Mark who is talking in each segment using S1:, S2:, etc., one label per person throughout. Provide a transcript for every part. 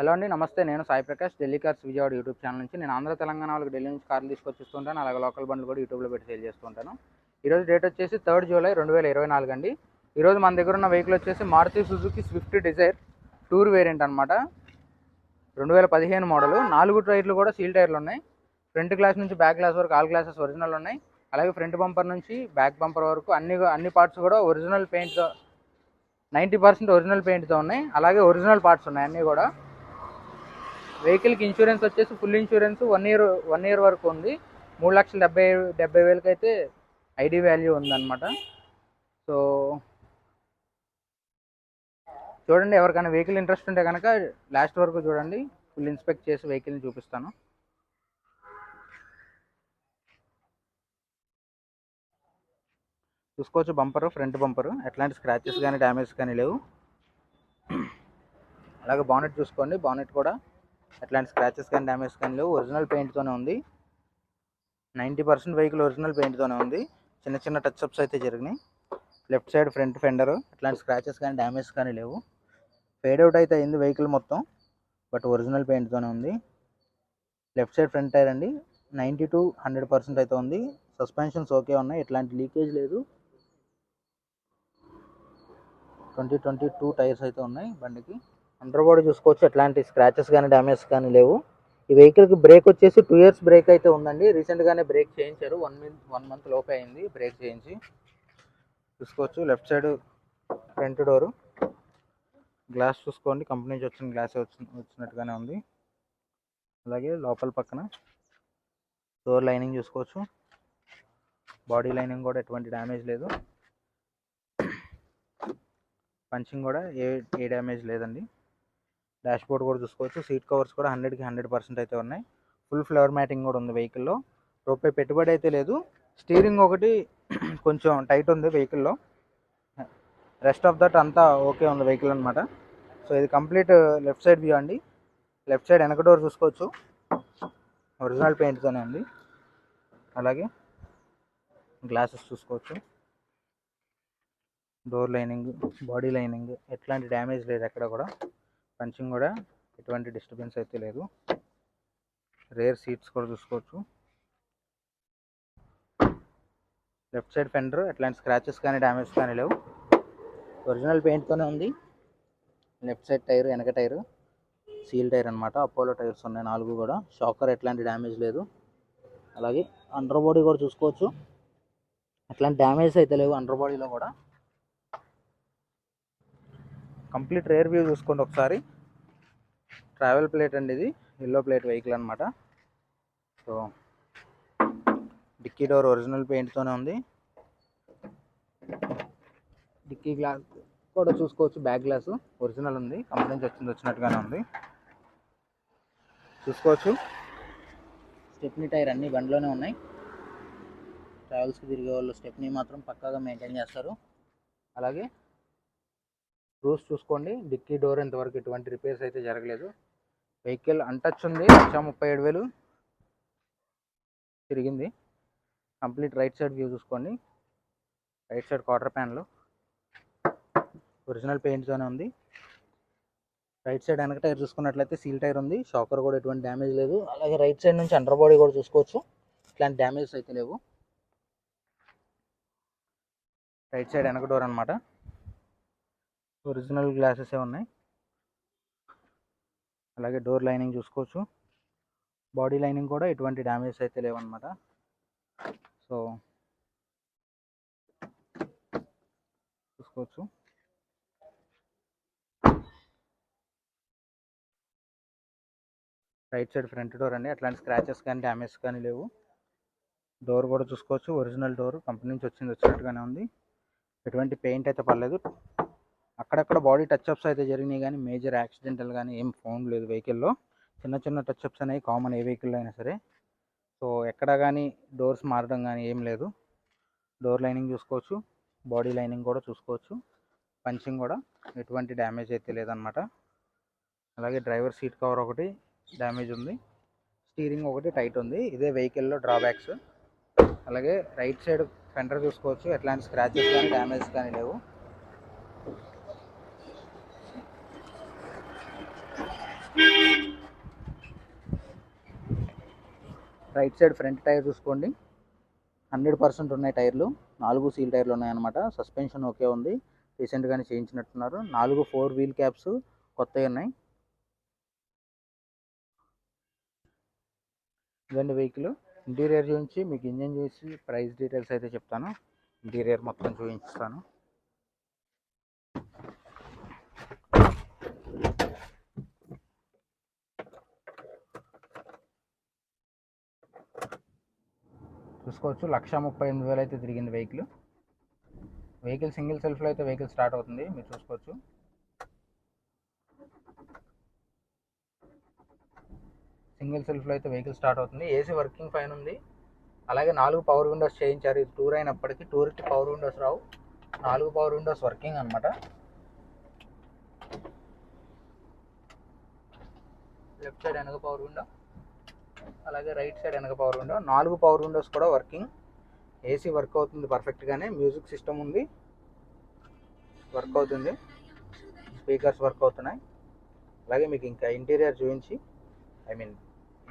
S1: Hello అండి, నమస్తే. నేను Sai Prakash, Delhi cars Vijayawada YouTube channel నుంచి. నేను ఆంధ్ర తెలంగాణ వాళ్ళకి ఢిల్లీ నుంచి కార్లు తీసుకొచ్చిస్తుంటాను. అలాగే లోకల్ బండ్లు కూడా యూట్యూబ్లో పెట్టి సేల్ చేస్తుంటాను. ఈరోజు డేట్ వచ్చేసి 3 జూలై 2024 అండి. ఈరోజు మన దగ్గర ఉన్న వెహికల్ వచ్చేసి Maruti Suzuki Swift Dzire tour variant అనమాట. 2015 మోడల్. 4 టైర్లు కూడా సీల్ టైర్లు ఉన్నాయి. ఫ్రంట్ గ్లాస్ నుంచి బ్యాక్ గ్లాస్ వరకు ఆల్ గ్లాసెస్ ఒరిజినల్ ఉన్నాయి. అలాగే ఫ్రంట్ బంపర్ నుంచి బ్యాక్ బంపర్ వరకు అన్ని పార్ట్స్ కూడా ఒరిజినల్ పెయింట్తో 90% ఒరిజినల్ పెయింట్తో ఉన్నాయి. అలాగే ఒరిజినల్ పార్ట్స్ ఉన్నాయి అన్నీ కూడా. వెహికల్కి ఇన్సూరెన్స్ వచ్చేసి ఫుల్ ఇన్సూరెన్స్ 1 ఇయర్ వరకు ఉంది. 3,70,000 అయితే ఐడి వాల్యూ ఉందన్నమాట. సో చూడండి, ఎవరికైనా వెహికల్ ఇంట్రెస్ట్ ఉంటే కనుక లాస్ట్ వరకు చూడండి. ఫుల్ ఇన్స్పెక్ట్ చేసి వెహికల్ని చూపిస్తాను. చూసుకోవచ్చు, ఫ్రంట్ బంపరు ఎట్లాంటి స్క్రాచెస్ కానీ డ్యామేజ్ కానీ లేవు. అలాగే బానెట్ చూసుకోండి, బానెట్ కూడా ఎట్లాంటి స్క్రాచెస్ కానీ డ్యామేజ్ కానీ లేవు. ఒరిజినల్ పెయింట్తోనే ఉంది. 90% వెహికల్ ఒరిజినల్ పెయింట్తోనే ఉంది. చిన్న చిన్న టచ్అప్స్ అయితే జరిగినాయి. లెఫ్ట్ సైడ్ ఫ్రంట్ ఫెండరు ఎట్లాంటి స్క్రాచెస్ కానీ డ్యామేజ్ కానీ లేవు. ఫేడ్ అవుట్ అయితే అయింది వెహికల్ మొత్తం, బట్ ఒరిజినల్ పెయింట్తోనే ఉంది. లెఫ్ట్ సైడ్ ఫ్రంట్ టైర్ అండి 90 to 100% అయితే ఉంది. సస్పెన్షన్స్ ఓకే ఉన్నాయి, ఎట్లాంటి లీకేజ్ లేదు. 2022 టైర్స్ అయితే ఉన్నాయి బండికి. అండర్ బాడీ చూసుకోవచ్చు, ఎట్లాంటి స్క్రాచెస్ కానీ డ్యామేజ్ కానీ లేవు. ఈ వెహికల్కి బ్రేక్ వచ్చేసి 2 years బ్రేక్ అయితే ఉందండి. రీసెంట్గానే బ్రేక్ చేయించారు. 1 month లోపే అయింది బ్రేక్ చేయించి. చూసుకోవచ్చు, left side front door glass చూసుకోండి, కంపెనీ నుంచి వచ్చిన గ్లాస్ వచ్చినట్టుగానే ఉంది. అలాగే లోపల పక్కన డోర్ లైనింగ్ చూసుకోవచ్చు. బాడీ లైనింగ్ కూడా ఎటువంటి డ్యామేజ్ లేదు. పంచింగ్ కూడా ఏ డ్యామేజ్ లేదండి. డాష్ బోర్డ్ కూడా చూసుకోవచ్చు. సీట్ కవర్స్ కూడా 100కి 100% అయితే ఉన్నాయి. ఫుల్ ఫ్లవర్ మ్యాటింగ్ కూడా ఉంది వెహికల్లో. రూపాయి పెట్టుబడి అయితే లేదు. స్టీరింగ్ ఒకటి కొంచెం టైట్ ఉంది వెహికల్లో. రెస్ట్ ఆఫ్ దట్ అంతా ఓకే ఉంది వెహికల్ అనమాట. సో ఇది కంప్లీట్ లెఫ్ట్ సైడ్ వ్యూ అండి. లెఫ్ట్ సైడ్ వెనక డోర్ చూసుకోవచ్చు, ఒరిజినల్ పెయింట్తోనే ఉంది. అలాగే గ్లాసెస్ చూసుకోవచ్చు, డోర్ లైనింగ్, బాడీ లైనింగ్ ఎట్లాంటి డ్యామేజ్ లేదు ఎక్కడ కూడా. పంచింగ్ కూడా ఎటువంటి డిస్టర్బెన్స్ అయితే లేదు. రేర్ సీట్స్ కూడా చూసుకోవచ్చు. లెఫ్ట్ సైడ్ ఫెండర్ ఎట్లాంటి స్క్రాచెస్ కానీ డ్యామేజ్ కానీ లేవు. ఒరిజినల్ పెయింట్తోనే ఉంది. లెఫ్ట్ సైడ్ టైర్, వెనక టైరు సీల్ టైర్ అనమాట. అపోలో టైర్స్ ఉన్నాయి 4 కూడా. షాకర్ ఎట్లాంటి డ్యామేజ్ లేదు. అలాగే అండర్ బాడీ కూడా చూసుకోవచ్చు, ఎట్లాంటి డ్యామేజ్ అయితే లేవు అండర్ బాడీలో కూడా. కంప్లీట్ రేర్ వ్యూ చూసుకోండి ఒకసారి. ట్రావెల్ ప్లేట్ అండి ఇది, ఎల్లో ప్లేట్ వెహికల్ అనమాట. సో డిక్కీ డోర్ ఒరిజినల్ పెయింట్తోనే ఉంది. డిక్కీ గ్లాస్ కూడా చూసుకోవచ్చు, బ్యాక్ గ్లాస్ ఒరిజినల్ ఉంది, కంపెనీ నుంచి వచ్చినట్టుగానే ఉంది. చూసుకోవచ్చు, స్టెప్నీ టైర్ అన్ని బండిలోనే ఉన్నాయి. ట్రావెల్స్కి తిరిగే వాళ్ళు స్టెప్నీ మాత్రం పక్కాగా మెయింటైన్ చేస్తారు. అలాగే రూఫ్ చూసుకోండి, డిక్కీ డోర్ ఇంతవరకు ఎటువంటి రిపేర్స్ అయితే జరగలేదు. వెహికల్ అన్టచ్ ఉంది. 37,000 తిరిగింది. కంప్లీట్ రైట్ సైడ్ వ్యూ చూసుకోండి. Right side quarter panel original పెయింట్తోనే ఉంది. రైట్ సైడ్ వెనక టైర్ చూసుకున్నట్లయితే సీల్ టైర్ ఉంది. షాకర్ కూడా ఎటువంటి డ్యామేజ్ లేదు. అలాగే రైట్ సైడ్ నుంచి అండర్ బాడీ కూడా చూసుకోవచ్చు, ఇట్లాంటి డ్యామేజ్ అయితే లేవు. రైట్ సైడ్ వెనక డోర్ అనమాట. ఒరిజినల్ గ్లాసెస్ ఉన్నాయి. అలాగే డోర్ లైనింగ్ చూసుకోవచ్చు. బాడీ లైనింగ్ కూడా ఎటువంటి డ్యామేజ్ అయితే లేవన్నమాట. సో చూసుకోవచ్చు. రైట్ సైడ్ ఫ్రంట్ డోర్ అండి, అట్లాంటి స్క్రాచెస్ కానీ డ్యామేజ్ కానీ లేవు. డోర్ కూడా చూసుకోవచ్చు, ఒరిజినల్ డోర్, కంపెనీ నుంచి వచ్చినట్టుగానే ఉంది. ఎటువంటి పెయింట్ అయితే పడలేదు. అక్కడక్కడ బాడీ టచ్అప్స్ అయితే జరిగినాయి, కానీ మేజర్ యాక్సిడెంటల్ కానీ ఏం ఫౌండ్ లేదు వెహికల్లో. చిన్న చిన్న టచ్అప్స్ అనేవి కామన్ ఏ వెహికల్లో అయినా సరే. సో ఎక్కడ కానీ డోర్స్ మారడం కానీ ఏం లేదు. డోర్ లైనింగ్ చూసుకోవచ్చు, బాడీ లైనింగ్ కూడా చూసుకోవచ్చు. పంచింగ్ కూడా ఎటువంటి డ్యామేజ్ అయితే లేదనమాట. అలాగే డ్రైవర్ సీట్ కవర్ ఒకటి డ్యామేజ్ ఉంది. స్టీరింగ్ ఒకటి టైట్ ఉంది. ఇదే వెహికల్లో డ్రాబ్యాక్స్. అలాగే రైట్ సైడ్ ఫెండర్ చూసుకోవచ్చు, ఎట్లాంటి స్క్రాచెస్ కానీ డ్యామేజ్ కానీ లేవు. రైట్ సైడ్ ఫ్రంట్ టైర్ చూసుకోండి, 100% ఉన్నాయి టైర్లు. 4 సీల్ టైర్లు ఉన్నాయన్నమాట. సస్పెన్షన్ ఓకే ఉంది, రీసెంట్గానే చేయించినట్టున్నారు. 4 4 వీల్ క్యాప్స్ కొత్తవి ఉన్నాయి. ఇదండి వెహికల్. ఇంటీరియర్ చూపించి మీకు ఇంజన్ చూసి ప్రైస్ డీటెయిల్స్ అయితే చెప్తాను. ఇంటీరియర్ మొత్తం చూపించుతాను. చూసుకోవచ్చు, 1,38,000 అయితే తిరిగింది వెహికల్. సింగిల్ సెల్ఫ్లో అయితే వెహికల్ స్టార్ట్ అవుతుంది, మీరు చూసుకోవచ్చు. సింగిల్ సెల్ఫ్లో అయితే వెహికల్ స్టార్ట్ అవుతుంది. ఏసీ వర్కింగ్ ఫైన్ ఉంది. అలాగే 4 పవర్ విండోస్ చేయించారు. ఇది టూర్ అయినప్పటికీ టూర్కి పవర్ విండోస్ రావు. 4 పవర్ విండోస్ వర్కింగ్ అనమాట. లెఫ్ట్ సైడ్ వెనక పవర్ విండో, అలాగే రైట్ సైడ్ వెనక పవర్ విండో. 4 పవర్ విండోస్ కూడా వర్కింగ్. ఏసీ వర్క్ అవుతుంది పర్ఫెక్ట్గానే. మ్యూజిక్ సిస్టమ్ ఉంది, వర్క్ అవుతుంది. స్పీకర్స్ వర్క్ అవుతున్నాయి. అలాగే మీకు ఇంకా ఇంటీరియర్ చూపించి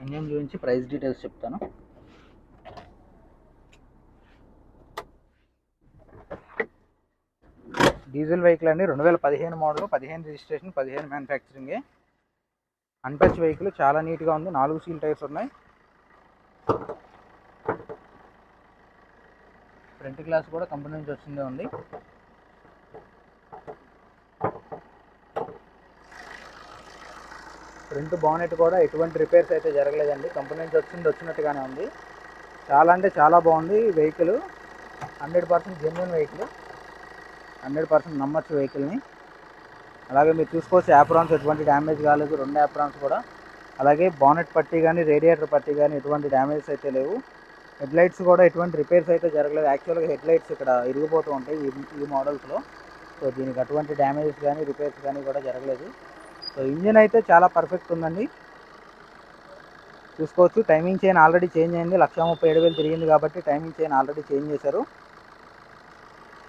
S1: ఇంజన్ చూపించి ప్రైస్ డీటెయిల్స్ చెప్తాను. డీజిల్ వెహికల్ అండి, 2015 మోడల్, 15 రిజిస్ట్రేషన్, 15 మ్యానుఫ్యాక్చరింగే. అన్టచ్ వెహికల్, చాలా నీట్గా ఉంది. 4 సీల్ టైర్స్ ఉన్నాయి. ఫ్రంట్ గ్లాస్ కూడా కంపెనీ నుంచి వచ్చిందే ఉంది. ఫ్రంట్ బానెట్ కూడా ఎటువంటి రిపేర్స్ అయితే జరగలేదండి, కంపెనీ నుంచి వచ్చినట్టుగానే ఉంది. చాలా అంటే చాలా బాగుంది వెహికల్. 100% జెన్యున్ వెహికల్, 100% నమ్మచ్చు వెహికల్ని. అలాగే మీరు చూసుకోవచ్చు, యాప్రాన్స్ ఎటువంటి డ్యామేజ్ కాలేదు, 2 యాప్రాన్స్ కూడా. అలాగే బానెట్ పట్టీ కానీ రేడియేటర్ పట్టీ కానీ ఎటువంటి డ్యామేజెస్ అయితే లేవు. హెడ్ లైట్స్ కూడా ఎటువంటి రిపేర్స్ అయితే జరగలేదు. యాక్చువల్గా హెడ్ లైట్స్ ఇక్కడ ఇరిగిపోతూ ఉంటాయి ఈ మోడల్స్లో. సో దీనికి అటువంటి డ్యామేజెస్ కానీ రిపేర్స్ కానీ కూడా జరగలేదు. సో ఇంజిన్ అయితే చాలా పర్ఫెక్ట్ ఉందండి. చూసుకోవచ్చు, టైమింగ్ చైన్ ఆల్రెడీ చేంజ్ అయింది. 1,37,000 తిరిగింది కాబట్టి టైమింగ్ చైన్ ఆల్రెడీ చేంజ్ చేశారు.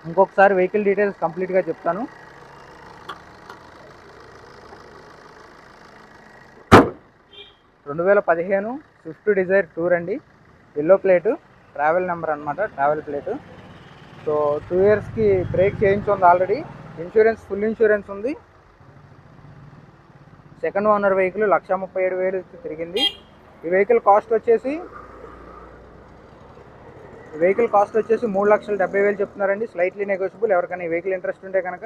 S1: ఇంకొకసారి వెహికల్ డీటెయిల్స్ కంప్లీట్గా చెప్తాను. 2015 స్విఫ్ట్ డిజైర్ టూర్ అండి. ఎల్లో ప్లేటు, ట్రావెల్ నెంబర్ అనమాట, ట్రావెల్ ప్లేటు. సో 2 ఇయర్స్కి బ్రేక్ చేయించుంది ఆల్రెడీ. ఇన్సూరెన్స్ ఫుల్ ఇన్సూరెన్స్ ఉంది. సెకండ్ ఓనర్ వెహికల్, 1,37,000 తిరిగింది. ఈ వెహికల్ కాస్ట్ వచ్చేసి 3,70,000 చెప్తున్నారండి. Slightly negotiable. ఎవరికైనా ఈ వెహికల్ ఇంట్రెస్ట్ ఉంటే కనుక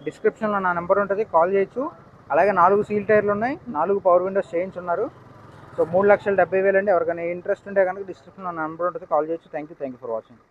S1: డిస్క్రిప్షన్లో నా నెంబర్ ఉంటుంది, కాల్ చేయొచ్చు. అలాగే 4 సీల్ టైర్లు ఉన్నాయి, 4 పవర్ విండోస్ చేయించున్నారు. సో 3,70,000 అండి. ఎవరికైనా ఇంట్రెస్ట్ ఉంటే కనుక డిస్క్రిప్షన్లో నా నెంబర్ ఉంటుంది, కాల్ చేయొచ్చు. Thank you for watching.